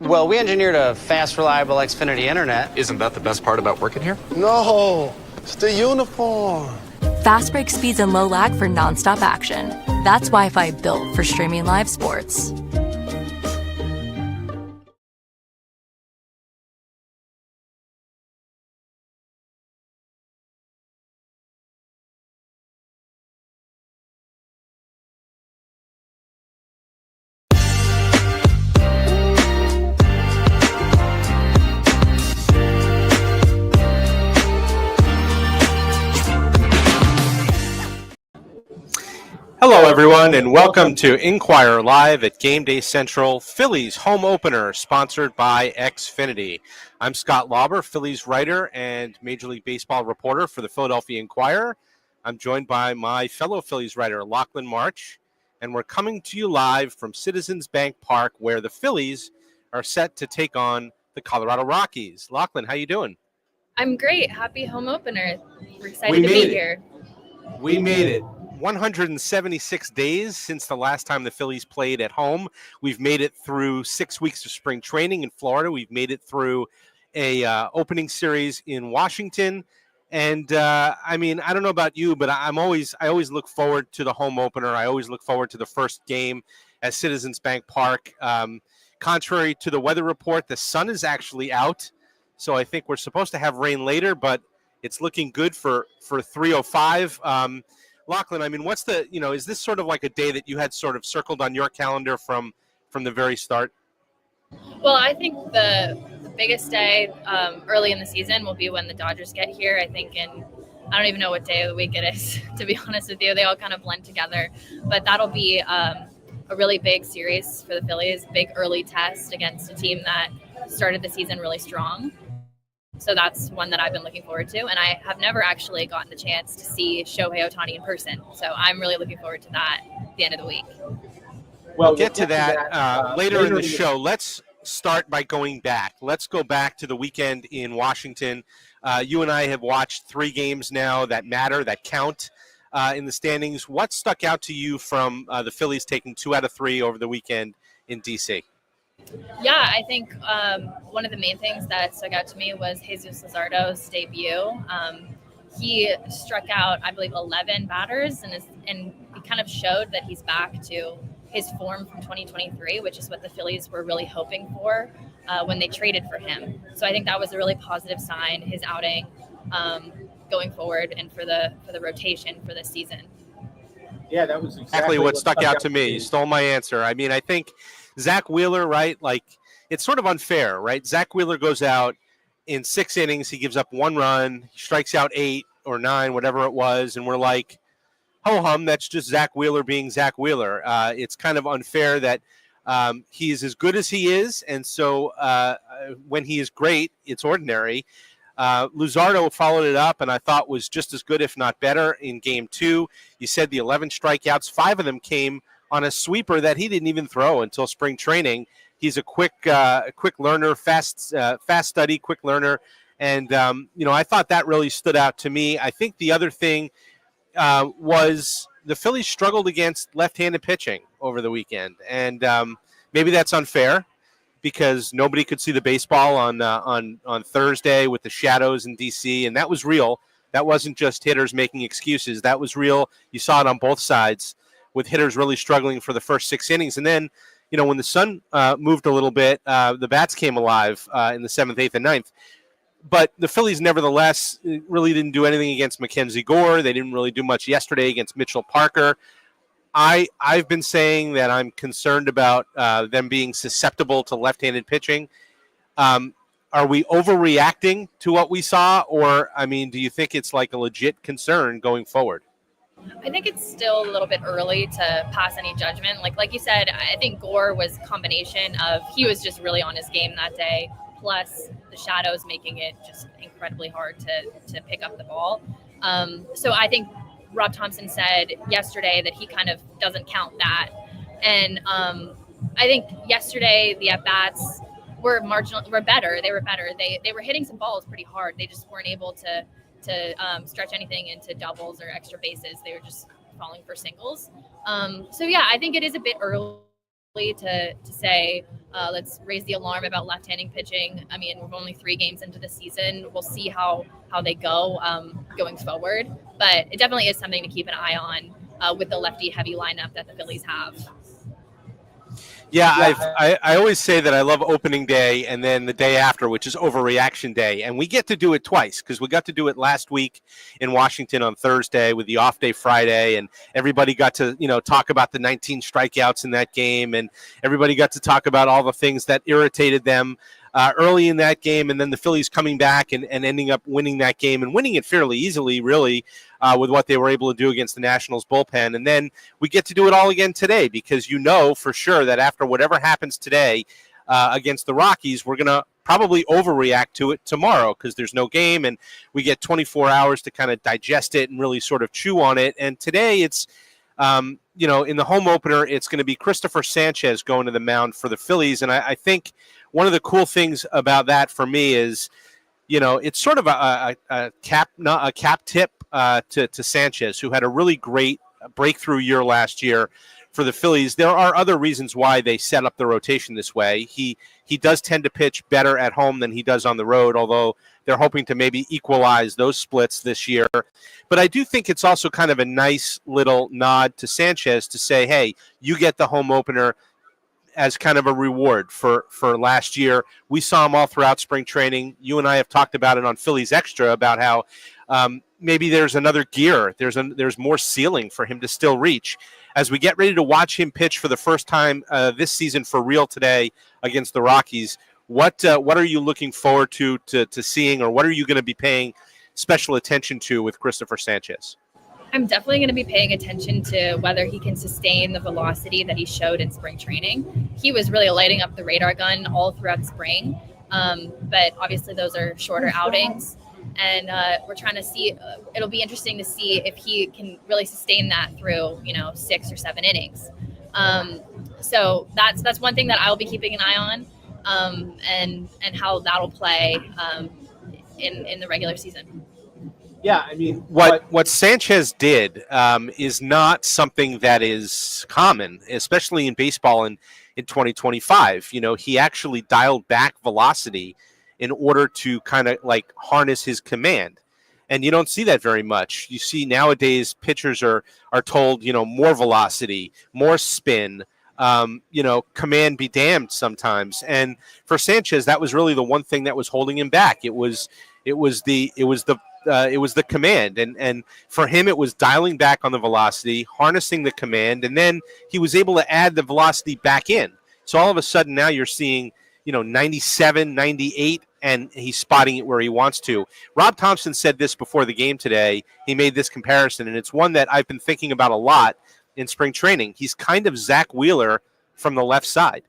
Well, we engineered a fast, reliable Xfinity internet. Isn't that the best part about working here? No, it's the uniform. Fast break speeds and low lag for nonstop action. That's Wi-Fi built for streaming live sports. Hello, everyone, and welcome to Inquirer Live at Gameday Central, Phillies Home Opener, sponsored by Xfinity. I'm Scott Lauber, Phillies writer and Major League Baseball reporter for the Philadelphia Inquirer. I'm joined by my fellow Phillies writer, Lochlahn March, and we're coming to you live from Citizens Bank Park, where the Phillies are set to take on the Colorado Rockies. Lochlahn, how you doing? I'm great. Happy home opener. We're excited to be here. We made it. 176 days since the last time the Phillies played at home. We've made it through 6 weeks of spring training in Florida. We've made it through a opening series in Washington. And I don't know about you, but I always look forward to the home opener. I always look forward to the first game at Citizens Bank Park. Contrary to the weather report, the sun is actually out. So I think we're supposed to have rain later, but it's looking good for 3:05. Lochlahn, what's is this sort of like a day that you had sort of circled on your calendar from the very start? Well, I think the biggest day early in the season will be when the Dodgers get here. I think I don't even know what day of the week it is, to be honest with you. They all kind of blend together. But that'll be a really big series for the Phillies, big early test against a team that started the season really strong. So that's one that I've been looking forward to. And I have never actually gotten the chance to see Shohei Ohtani in person. So I'm really looking forward to that at the end of the week. We'll get to that later in the show. Let's start by going back. Let's go back to the weekend in Washington. You and I have watched 3 games now that matter, that count in the standings. What stuck out to you from the Phillies taking 2 out of 3 over the weekend in D.C.? Yeah, I think one of the main things that stuck out to me was Jesus Luzardo's debut. He struck out, I believe, 11 batters, and he kind of showed that he's back to his form from 2023, which is what the Phillies were really hoping for when they traded for him. So I think that was a really positive sign, his outing going forward and for the rotation for this season. Yeah, that was exactly what stuck out to me. You stole my answer. I think Zach Wheeler, right? Like, it's sort of unfair, right? Zach Wheeler goes out in 6 innings. He gives up 1 run. He strikes out 8 or 9, whatever it was. And we're like, ho-hum, that's just Zach Wheeler being Zach Wheeler. It's kind of unfair that he is as good as he is. And so when he is great, it's ordinary. Luzardo followed it up and I thought was just as good, if not better, in game 2. You said the 11 strikeouts, 5 of them came on a sweeper that he didn't even throw until spring training. He's a quick learner, fast study, quick learner. And, I thought that really stood out to me. I think the other thing was the Phillies struggled against left-handed pitching over the weekend. And maybe that's unfair because nobody could see the baseball on Thursday with the shadows in D.C., and that was real. That wasn't just hitters making excuses. That was real. You saw it on both sides, with hitters really struggling for the first 6 innings. And then, when the sun moved a little bit, the bats came alive in the 7th, 8th, and 9th. But the Phillies, nevertheless, really didn't do anything against Mackenzie Gore. They didn't really do much yesterday against Mitchell Parker. I've been saying that I'm concerned about them being susceptible to left-handed pitching. Are we overreacting to what we saw? Or, do you think it's like a legit concern going forward? I think it's still a little bit early to pass any judgment. Like you said, I think Gore was a combination of he was just really on his game that day, plus the shadows making it just incredibly hard to pick up the ball. So I think Rob Thompson said yesterday that he kind of doesn't count that. And I think yesterday the at-bats were better. They were better. They were hitting some balls pretty hard. They just weren't able to stretch anything into doubles or extra bases. They were just falling for singles. So yeah, I think it is a bit early to say Let's raise the alarm about left-handing pitching. I mean, we're only 3 games into the season. We'll see how they go going forward. But it definitely is something to keep an eye on with the lefty-heavy lineup that the Phillies have. Yeah, I always say that I love opening day and then the day after, which is overreaction day. And we get to do it twice because we got to do it last week in Washington on Thursday with the off day Friday. And everybody got to, talk about the 19 strikeouts in that game. And everybody got to talk about all the things that irritated them early in that game. And then the Phillies coming back and ending up winning that game and winning it fairly easily, really, with what they were able to do against the Nationals bullpen. And then we get to do it all again today because for sure that after whatever happens today against the Rockies, we're going to probably overreact to it tomorrow because there's no game and we get 24 hours to kind of digest it and really sort of chew on it. And today it's, in the home opener, it's going to be Christopher Sanchez going to the mound for the Phillies. And I think one of the cool things about that for me is, it's sort of a cap tip to Sanchez, who had a really great breakthrough year last year for the Phillies. There are other reasons why they set up the rotation this way. He does tend to pitch better at home than he does on the road, although they're hoping to maybe equalize those splits this year. But I do think it's also kind of a nice little nod to Sanchez to say, hey, you get the home opener as kind of a reward for last year. We saw him all throughout spring training. You and I have talked about it on Phillies Extra about how maybe there's another gear. There's more ceiling for him to still reach. As we get ready to watch him pitch for the first time this season for real today against the Rockies, what are you looking forward to seeing, or what are you going to be paying special attention to with Christopher Sanchez? I'm definitely going to be paying attention to whether he can sustain the velocity that he showed in spring training. He was really lighting up the radar gun all throughout spring, but obviously those are shorter outings. And we're trying to see, it'll be interesting to see if he can really sustain that through, 6 or 7 innings. So that's one thing that I'll be keeping an eye on, and how that'll play in the regular season. Yeah, I mean, what Sanchez did is not something that is common, especially in baseball in 2025. He actually dialed back velocity in order to kind of like harness his command. And you don't see that very much. You see nowadays pitchers are told, more velocity, more spin, command be damned sometimes. And for Sanchez, that was really the one thing that was holding him back. It was the command, and for him it was dialing back on the velocity, harnessing the command, and then he was able to add the velocity back in. So all of a sudden now you're seeing 97, 98, and he's spotting it where he wants to. Rob Thompson said this before the game today. He made this comparison, and it's one that I've been thinking about a lot in spring training. He's kind of Zach Wheeler from the left side.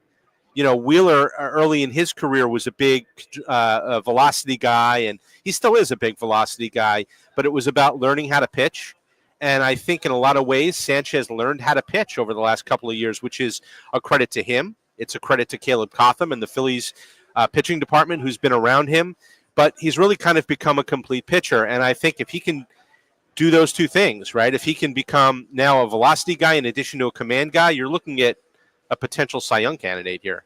Wheeler early in his career was a big velocity guy, and he still is a big velocity guy, but it was about learning how to pitch. And I think in a lot of ways, Sanchez learned how to pitch over the last couple of years, which is a credit to him. It's a credit to Caleb Cotham and the Phillies pitching department who's been around him. But he's really kind of become a complete pitcher. And I think if he can do those two things, right, if he can become now a velocity guy in addition to a command guy, you're looking at a potential Cy Young candidate here.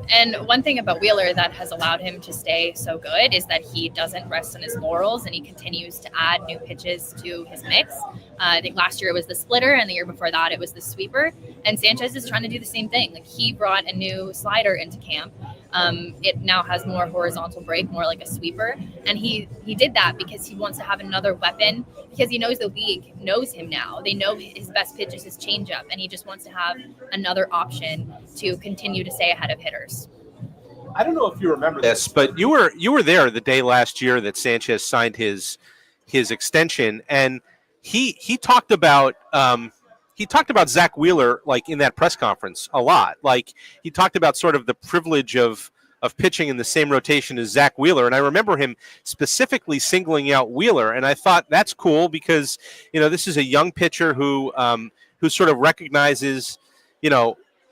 And one thing about Wheeler that has allowed him to stay so good is that he doesn't rest on his laurels and he continues to add new pitches to his mix. I think last year it was the splitter, and the year before that it was the sweeper. And Sanchez is trying to do the same thing. Like, he brought a new slider into camp. It now has more horizontal break, more like a sweeper. And he did that because he wants to have another weapon, because he knows the league knows him now. They know his best pitch is his changeup, and he just wants to have another option to continue to stay ahead of hitters. I don't know if you remember this, but you were there the day last year that Sanchez signed his extension, and he talked about Zach Wheeler, like, in that press conference a lot. Like, he talked about sort of the privilege of pitching in the same rotation as Zach Wheeler. And I remember him specifically singling out Wheeler. And I thought that's cool because, this is a young pitcher who sort of recognizes,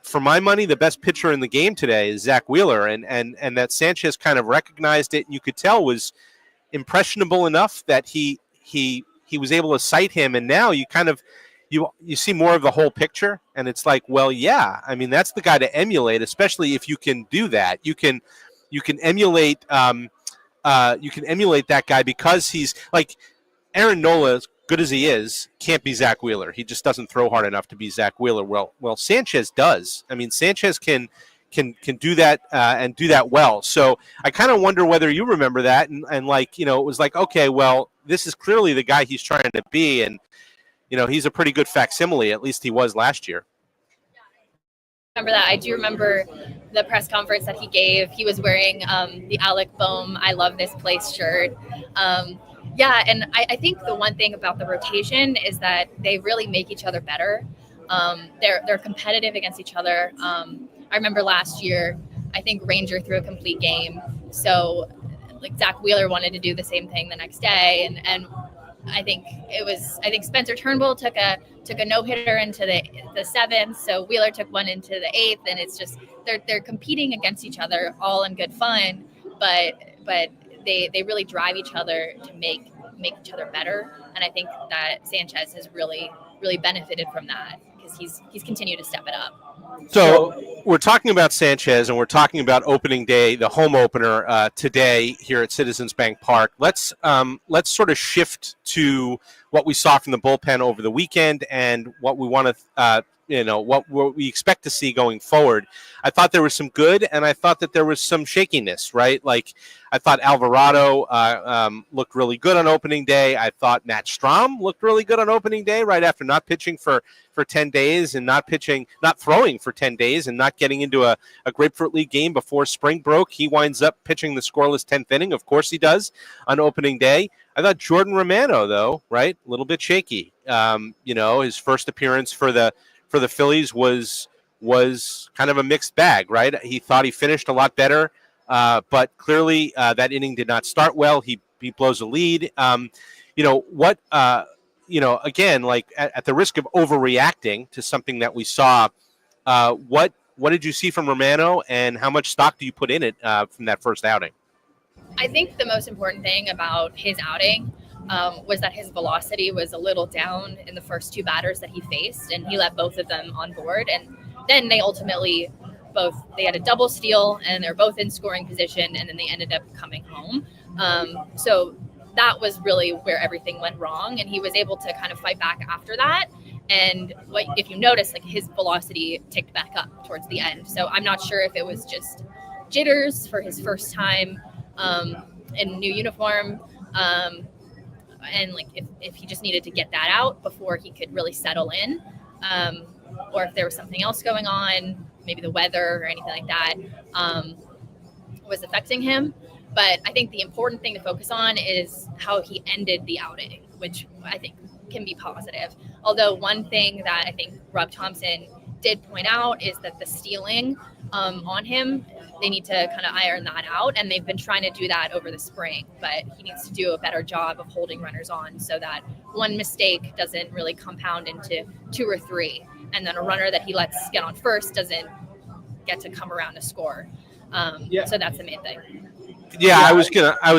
for my money, the best pitcher in the game today is Zach Wheeler. And that Sanchez kind of recognized it. And you could tell was impressionable enough that he was able to cite him. And now you kind of, you see more of the whole picture, and it's like, well, yeah, I mean, that's the guy to emulate, especially if you can do that. You can emulate that guy, because he's like Aaron Nola, as good as he is, can't be Zach Wheeler. He just doesn't throw hard enough to be Zach Wheeler. Well, Sanchez does. I mean, Sanchez can do that and do that well. So I kind of wonder whether you remember that, and like, it was like, okay, well, this is clearly the guy he's trying to be, and he's a pretty good facsimile. At least he was last year. Remember that. I do remember the press conference that he gave. He was wearing the Alec Boehm "I Love This Place" shirt. Yeah, and I think the one thing about the rotation is that they really make each other better. They're competitive against each other. I remember last year, I think Ranger threw a complete game. So like Zach Wheeler wanted to do the same thing the next day, and I think Spencer Turnbull took a no-hitter into the seventh, so Wheeler took one into the eighth, and it's just they're competing against each other, all in good fun, but they really drive each other to make each other better, and I think that Sanchez has really benefited from that, because he's continued to step it up. So we're talking about Sanchez, and we're talking about opening day, the home opener today here at Citizens Bank Park. Let's sort of shift to what we saw from the bullpen over the weekend and what we want to, what we expect to see going forward. I thought there was some good, and I thought that there was some shakiness, right? Like, I thought Alvarado looked really good on opening day. I thought Matt Strahm looked really good on opening day, right after not pitching for 10 days and not throwing for 10 days and not getting into a Grapefruit League game before spring broke. He winds up pitching the scoreless 10th inning. Of course he does on opening day. I thought Jordan Romano, though, right, a little bit shaky. His first appearance for the Phillies was kind of a mixed bag, right? He thought he finished a lot better, but clearly that inning did not start well. He blows a lead. Again, like at the risk of overreacting to something that we saw, what did you see from Romano, and how much stock do you put in it from that first outing? I think the most important thing about his outing was that his velocity was a little down in the first two batters that he faced, and he let both of them on board. And then they ultimately they had a double steal, and they're both in scoring position, and then they ended up coming home. So that was really where everything went wrong, and he was able to kind of fight back after that. And if you notice, like, his velocity ticked back up towards the end. So I'm not sure if it was just jitters for his first time in new uniform, and like if he just needed to get that out before he could really settle in, or if there was something else going on, maybe the weather or anything like that was affecting him. But I think the important thing to focus on is how he ended the outing, which I think can be positive. Although one thing that I think Rob Thompson did point out is that the stealing on him, they need to kind of iron that out, and they've been trying to do that over the spring, but he needs to do a better job of holding runners on so that one mistake doesn't really compound into two or three, and then a runner that he lets get on first doesn't get to come around to score. So that's the main thing. Yeah, I was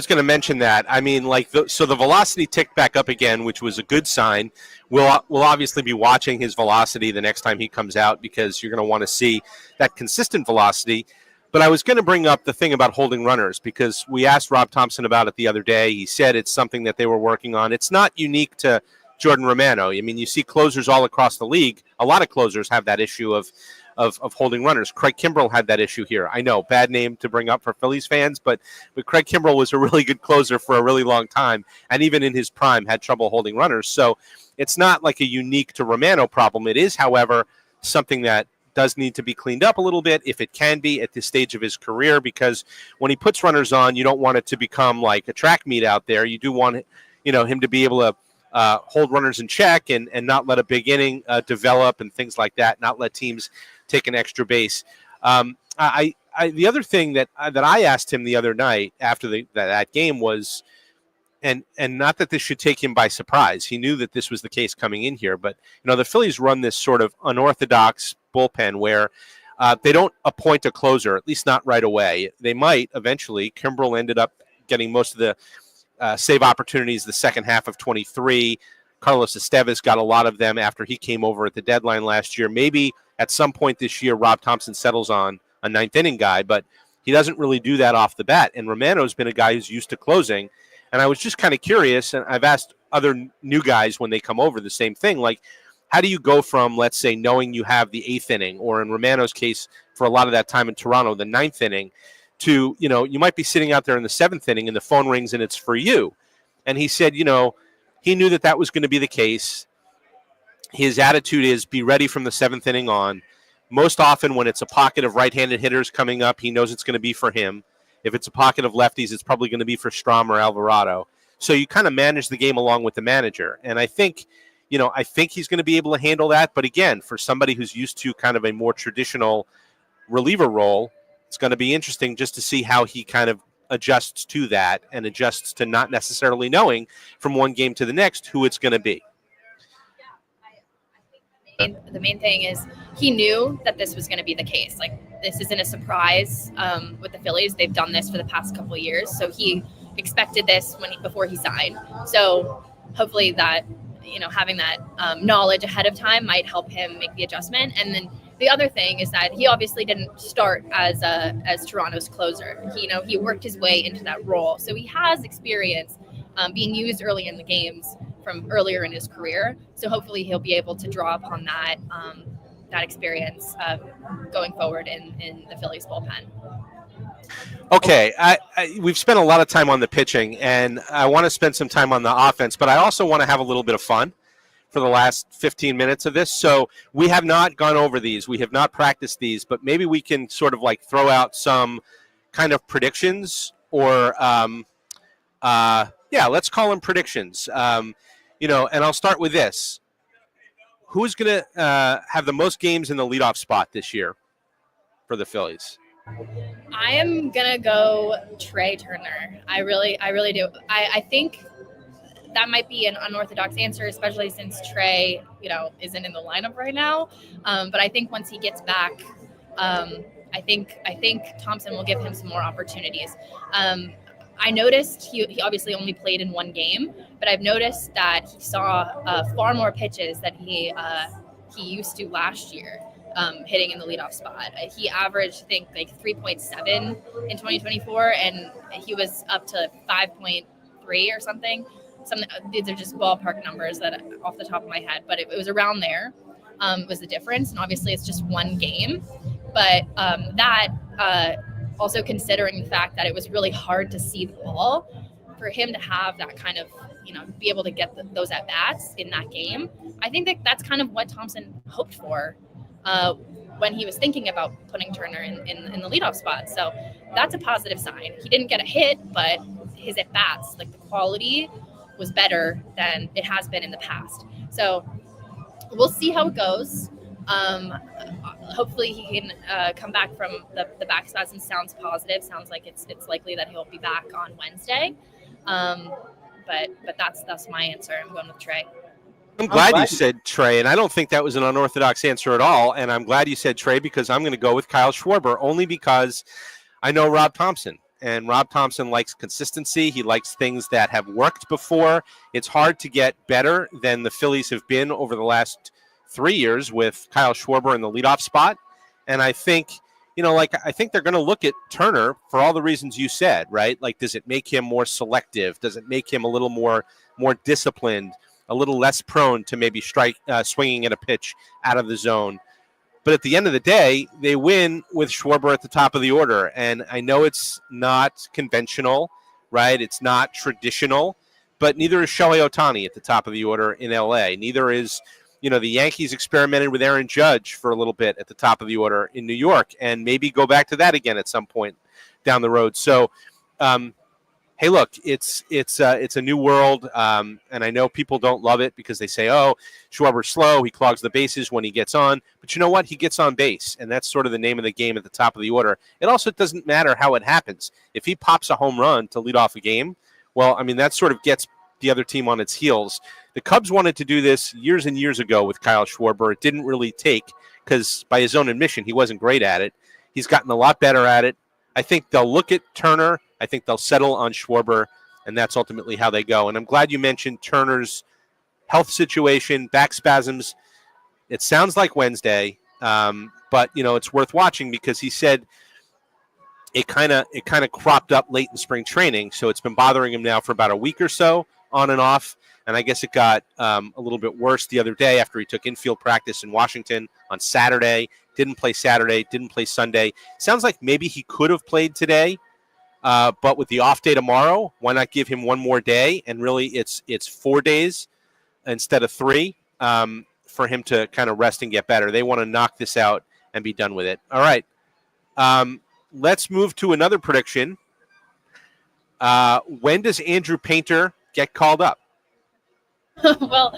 gonna mention that. I mean, like, so the velocity ticked back up again, which was a good sign. We'll obviously be watching his velocity the next time he comes out, because you're going to want to see that consistent velocity. But I was going to bring up the thing about holding runners, because we asked Rob Thompson about it the other day. He said it's something that they were working on. It's not unique to Jordan Romano. I mean, you see closers all across the league. A lot of closers have that issue of holding runners. Craig Kimbrell had that issue here. I know, bad name to bring up for Phillies fans, but Craig Kimbrell was a really good closer for a really long time, and even in his prime had trouble holding runners. So it's not like a unique to Romano problem. It is, however, something that does need to be cleaned up a little bit, if it can be, at this stage of his career, because when he puts runners on, you don't want it to become like a track meet out there. You do want him to be able to hold runners in check and not let a big inning develop and things like that, not let teams take an extra base. The other thing that I asked him the other night after that game was, and not that this should take him by surprise. He knew that this was the case coming in here, but the Phillies run this sort of unorthodox bullpen where they don't appoint a closer, at least not right away. They might eventually. Kimbrell ended up getting most of the save opportunities the second half of 23. Carlos Estevez got a lot of them after he came over at the deadline last year. Maybe at some point this year, Rob Thompson settles on a ninth inning guy, but he doesn't really do that off the bat. And Romano's been a guy who's used to closing. And I was just kind of curious, and I've asked other new guys when they come over the same thing, like, how do you go from, let's say, knowing you have the eighth inning, or in Romano's case, for a lot of that time in Toronto, the ninth inning, to, you might be sitting out there in the seventh inning and the phone rings and it's for you. And he said, he knew that was going to be the case. His attitude is be ready from the seventh inning on. Most often when it's a pocket of right-handed hitters coming up, he knows it's going to be for him. If it's a pocket of lefties, it's probably going to be for Strom or Alvarado. So you kind of manage the game along with the manager. And I think he's going to be able to handle that. But again, for somebody who's used to kind of a more traditional reliever role, it's going to be interesting just to see how he kind of adjusts to that and adjusts to not necessarily knowing from one game to the next who it's going to be. The main thing is he knew that this was going to be the case. Like, this isn't a surprise with the Phillies. They've done this for the past couple of years. So he expected this before he signed. So hopefully that, having that knowledge ahead of time might help him make the adjustment. And then the other thing is that he obviously didn't start as Toronto's closer. He worked his way into that role. So he has experience being used early in the games from earlier in his career. So hopefully he'll be able to draw upon that experience going forward in the Phillies bullpen. Okay, we've spent a lot of time on the pitching, and I want to spend some time on the offense, but I also want to have a little bit of fun for the last 15 minutes of this. So we have not gone over these. We have not practiced these, but maybe we can sort of like throw out some kind of predictions or, let's call them predictions. And I'll start with this. Who's going to have the most games in the leadoff spot this year for the Phillies? I am going to go Trey Turner. I really do. I think that might be an unorthodox answer, especially since Trey, isn't in the lineup right now. But I think once he gets back, I think Thompson will give him some more opportunities. I noticed he obviously only played in one game, but I've noticed that he saw far more pitches than he used to last year, hitting in the leadoff spot. He averaged, I think, like 3.7 in 2024, and he was up to 5.3 or something. These are just ballpark numbers that off the top of my head, but it was around there. Was the difference, and obviously it's just one game, but also considering the fact that it was really hard to see the ball, for him to have that kind of, be able to get those at-bats in that game, I think that's kind of what Thompson hoped for when he was thinking about putting Turner in the leadoff spot. So that's a positive sign. He didn't get a hit, but his at-bats, like the quality, was better than it has been in the past. So we'll see how it goes. Hopefully he can come back from the back spasm. Sounds positive. Sounds like it's likely that he'll be back on Wednesday. But that's my answer. I'm going with Trey. I'm glad you said Trey, and I don't think that was an unorthodox answer at all. And I'm glad you said Trey because I'm going to go with Kyle Schwarber only because I know Rob Thompson. And Rob Thompson likes consistency. He likes things that have worked before. It's hard to get better than the Phillies have been over the last 3 years with Kyle Schwarber in the leadoff spot. And I think, I think they're going to look at Turner for all the reasons you said, right? Like, does it make him more selective? Does it make him a little more disciplined, a little less prone to maybe swinging at a pitch out of the zone? But at the end of the day, they win with Schwarber at the top of the order. And I know it's not conventional, right? It's not traditional, but neither is Shohei Ohtani at the top of the order in L.A. Neither is, the Yankees experimented with Aaron Judge for a little bit at the top of the order in New York and maybe go back to that again at some point down the road. So, hey, look, it's a new world, and I know people don't love it because they say, oh, Schwarber's slow, he clogs the bases when he gets on. But you know what? He gets on base, and that's sort of the name of the game at the top of the order. It also doesn't matter how it happens. If he pops a home run to lead off a game, well, I mean, that sort of gets the other team on its heels. The Cubs wanted to do this years and years ago with Kyle Schwarber. It didn't really take because, by his own admission, he wasn't great at it. He's gotten a lot better at it. I think they'll look at Turner. I think they'll settle on Schwarber, and that's ultimately how they go. And I'm glad you mentioned Turner's health situation, back spasms. It sounds like Wednesday, but it's worth watching because he said it kind of cropped up late in spring training, so it's been bothering him now for about a week or so, on and off. And I guess it got a little bit worse the other day after he took infield practice in Washington on Saturday. Didn't play Saturday, didn't play Sunday. Sounds like maybe he could have played today, but with the off day tomorrow, why not give him one more day? And really, it's 4 days instead of 3 for him to kind of rest and get better. They want to knock this out and be done with it. All right. Let's move to another prediction. When does Andrew Painter get called up? Well,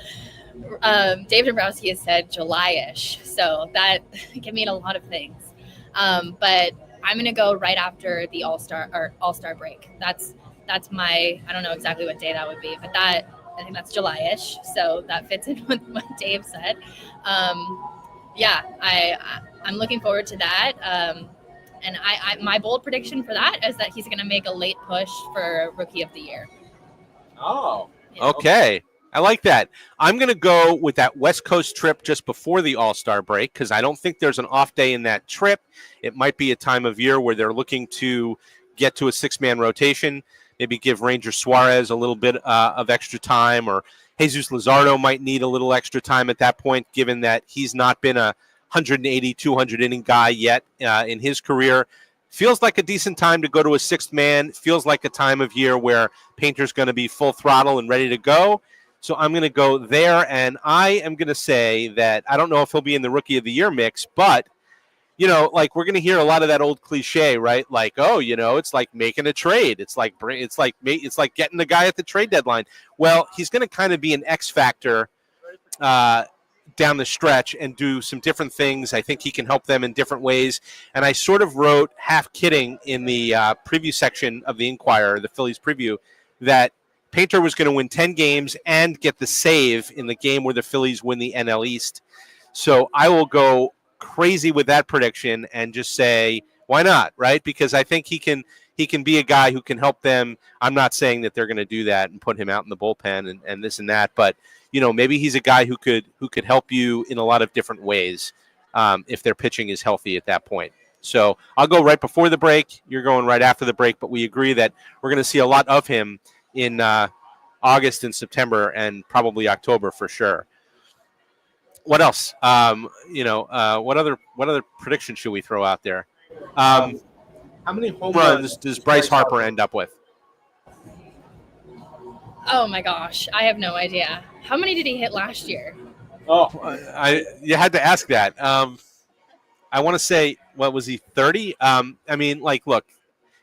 Dave Dombrowski has said July-ish, so that can mean a lot of things. But I'm going to go right after the All-Star break. That's my, I don't know exactly what day that would be, but I think that's July-ish, so that fits in with what Dave said. I'm looking forward to that. And my bold prediction for that is that he's going to make a late push for Rookie of the Year. Oh, okay. I like that. I'm going to go with that West Coast trip just before the All-Star break because I don't think there's an off day in that trip. It might be a time of year where they're looking to get to a 6-man rotation, maybe give Ranger Suarez a little bit of extra time, or Jesus Luzardo might need a little extra time at that point, given that he's not been a 180, 200 inning guy yet in his career. Feels like a decent time to go to a 6th man. Feels like a time of year where Painter's going to be full throttle and ready to go. So I'm going to go there, and I am going to say that I don't know if he'll be in the Rookie of the Year mix, but, we're going to hear a lot of that old cliche, right? Like, it's like making a trade. It's like getting the guy at the trade deadline. Well, he's going to kind of be an X factor down the stretch and do some different things. I think he can help them in different ways. And I sort of wrote, half kidding, in the preview section of the Inquirer, the Phillies preview, that Painter was going to win 10 games and get the save in the game where the Phillies win the NL East. So I will go crazy with that prediction and just say, why not, right? Because I think he can be a guy who can help them. I'm not saying that they're going to do that and put him out in the bullpen and this and that, but maybe he's a guy who could help you in a lot of different ways if their pitching is healthy at that point. So I'll go right before the break. You're going right after the break, but we agree that we're going to see a lot of him in August and September and probably October for sure. What else? What other prediction should we throw out there? How many home runs does Bryce Harper end up with? Oh my gosh, I have no idea. How many did he hit last year? Oh, you had to ask that. I want to say, what was he, 30? Look,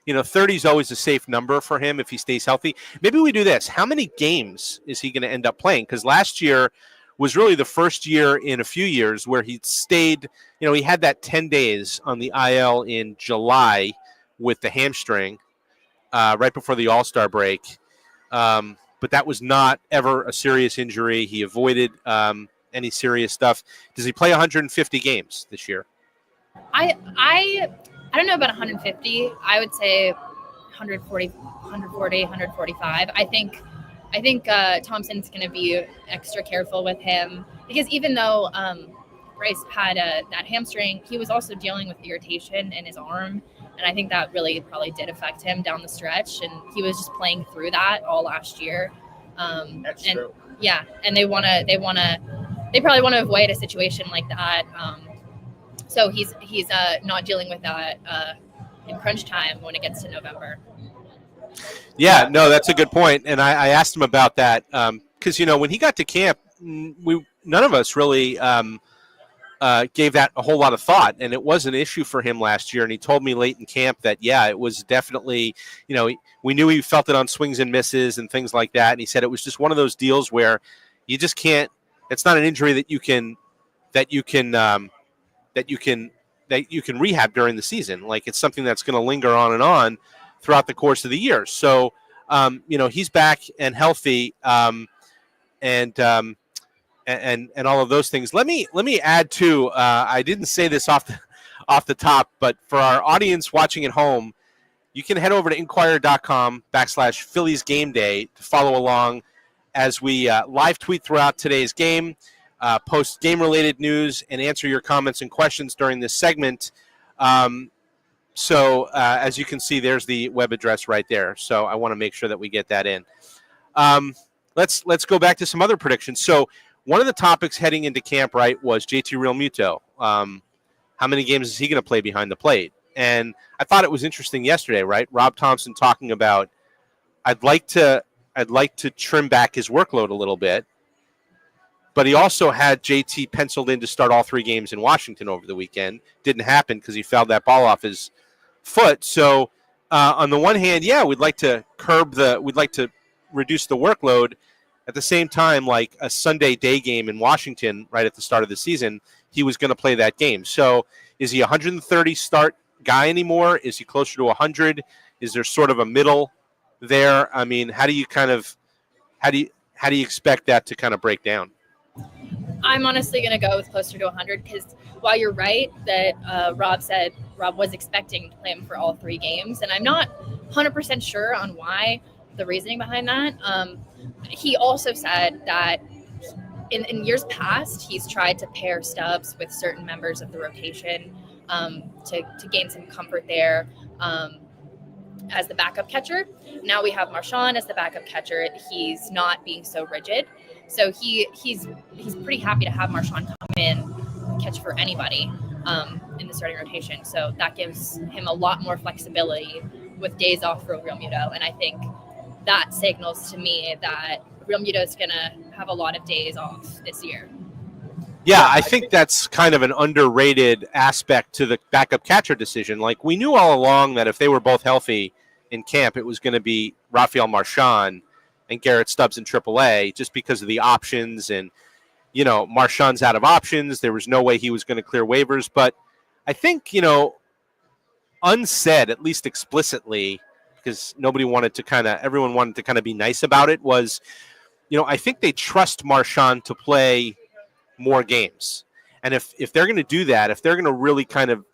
30 is always a safe number for him if he stays healthy. Maybe we do this. How many games is he going to end up playing? Because last year was really the first year in a few years where he stayed, he had that 10 days on the IL in July with the hamstring right before the All-Star break. But that was not ever a serious injury. He avoided any serious stuff. Does he play 150 games this year? I don't know about 150. I would say 140, 145. I think Thompson's going to be extra careful with him because even though Bryce had that hamstring, he was also dealing with irritation in his arm, and I think that really probably did affect him down the stretch. And he was just playing through that all last year. That's true. Yeah, and they probably want to avoid a situation like that. So he's not dealing with that in crunch time when it gets to November. Yeah, no, that's a good point. And I asked him about that because, when he got to camp, none of us really gave that a whole lot of thought. And it was an issue for him last year. And he told me late in camp that, it was definitely, we knew he felt it on swings and misses and things like that. And he said it was just one of those deals where you just can't, it's not an injury that you can rehab during the season. Like, it's something that's going to linger on and on throughout the course of the year. So, he's back and healthy, and all of those things. Let me add to. I didn't say this off the top, but for our audience watching at home, you can head over to Inquirer.com/Phillies Gameday to follow along. as we live tweet throughout today's game, post game-related news, and answer your comments and questions during this segment. So as you can see, there's the web address right there. So I want to make sure that we get that in. Let's go back to some other predictions. So one of the topics heading into camp, right, was JT Realmuto. How many games is he going to play behind the plate? And I thought it was interesting yesterday, right? Rob Thompson talking about, I'd like to trim back his workload a little bit. But he also had JT penciled in to start all 3 games in Washington over the weekend. Didn't happen because he fouled that ball off his foot. So on the one hand, yeah, we'd like to reduce the workload. At the same time, like a Sunday day game in Washington right at the start of the season, he was going to play that game. So is he a 130 start guy anymore? Is he closer to 100? Is there sort of a middle there? I mean, how do you expect that to kind of break down? I'm honestly going to go with closer to 100 because while you're right that Rob was expecting to play him for all 3 games, and I'm not 100% sure on why, the reasoning behind that. He also said that in years past, he's tried to pair Stubbs with certain members of the rotation to gain some comfort there as the backup catcher. Now we have Marchand as the backup catcher. He's not being so rigid. So he's pretty happy to have Marchand come in and catch for anybody in the starting rotation. So that gives him a lot more flexibility with days off for Realmuto. And I think that signals to me that Realmuto is going to have a lot of days off this year. Yeah, I think that's kind of an underrated aspect to the backup catcher decision. Like, we knew all along that if they were both healthy in camp, it was going to be Rafael Marchand and Garrett Stubbs in AAA just because of the options. And, you know, Marchand's out of options. There was no way he was going to clear waivers. But I think, you know, unsaid, at least explicitly, because everyone wanted to kind of be nice about it, was, you know, I think they trust Marchand to play more games. And if they're going to do that, if they're going to really kind of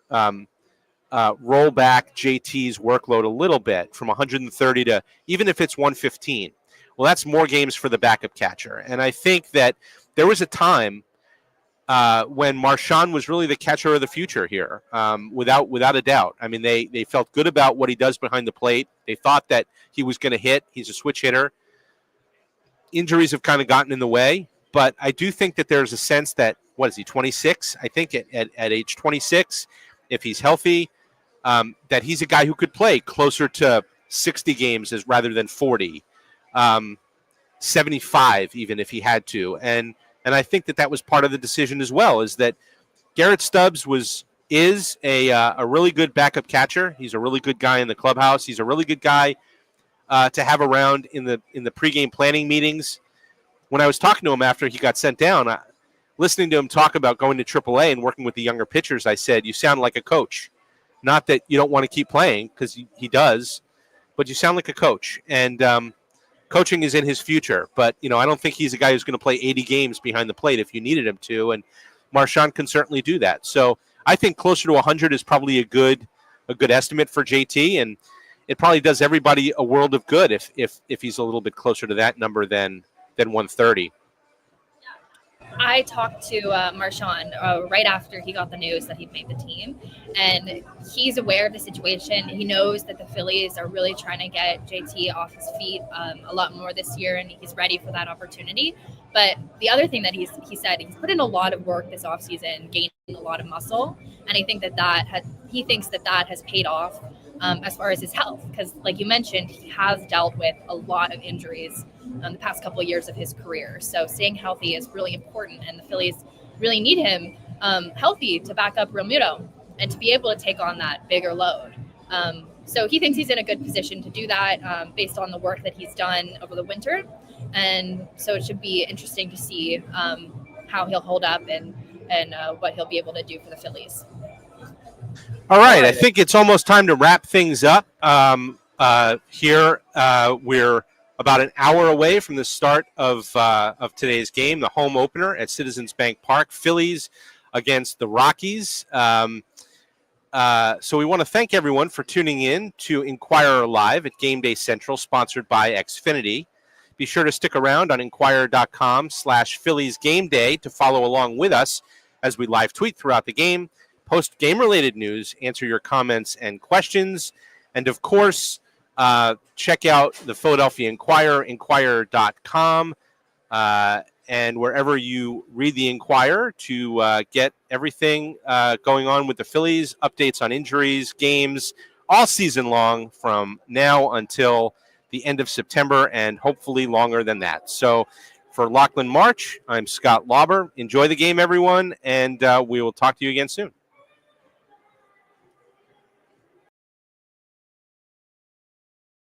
roll back JT's workload a little bit from 130 to even if it's 115, well, that's more games for the backup catcher. And I think that there was a time when Marchand was really the catcher of the future here, without a doubt. I mean, they felt good about what he does behind the plate. They thought that he was going to hit. He's a switch hitter. Injuries have kind of gotten in the way. But I do think that there's a sense that, what is he, 26? I think at age 26, if he's healthy, that he's a guy who could play closer to 60 games rather than 40, 75 even if he had to. And I think that was part of the decision as well, is that Garrett Stubbs is a really good backup catcher. He's a really good guy in the clubhouse. He's a really good guy to have around in the pregame planning meetings. When I was talking to him after he got sent down, listening to him talk about going to AAA and working with the younger pitchers, I said, you sound like a coach. Not that you don't want to keep playing, because he does, but you sound like a coach. And coaching is in his future. But, you know, I don't think he's a guy who's going to play 80 games behind the plate if you needed him to. And Marchand can certainly do that. So I think closer to 100 is probably a good estimate for JT. And it probably does everybody a world of good if he's a little bit closer to that number than 130. I talked to Marchand right after he got the news that he'd made the team, and he's aware of the situation. He knows that the Phillies are really trying to get JT off his feet a lot more this year, and he's ready for that opportunity. But the other thing that he said, he's put in a lot of work this offseason, gaining a lot of muscle, and I think he thinks that has paid off as far as his health, because like you mentioned, he has dealt with a lot of injuries the past couple of years of his career. So staying healthy is really important, and the Phillies really need him healthy to back up Realmuto and to be able to take on that bigger load. So he thinks he's in a good position to do that based on the work that he's done over the winter. And so it should be interesting to see how he'll hold up and what he'll be able to do for the Phillies. All right, I think it's almost time to wrap things up. Here we're about an hour away from the start of today's game, the home opener at Citizens Bank Park, Phillies against the Rockies. So we want to thank everyone for tuning in to Inquirer Live at Gameday Central, sponsored by Xfinity. Be sure to stick around on Inquirer.com/Phillies Game Day to follow along with us as we live tweet throughout the game, post game-related news, answer your comments and questions, and of course, check out the Philadelphia Inquirer, Inquirer.com, and wherever you read the Inquirer to get everything going on with the Phillies, updates on injuries, games, all season long from now until the end of September, and hopefully longer than that. So for Lochlahn March, I'm Scott Lauber. Enjoy the game, everyone, and we will talk to you again soon.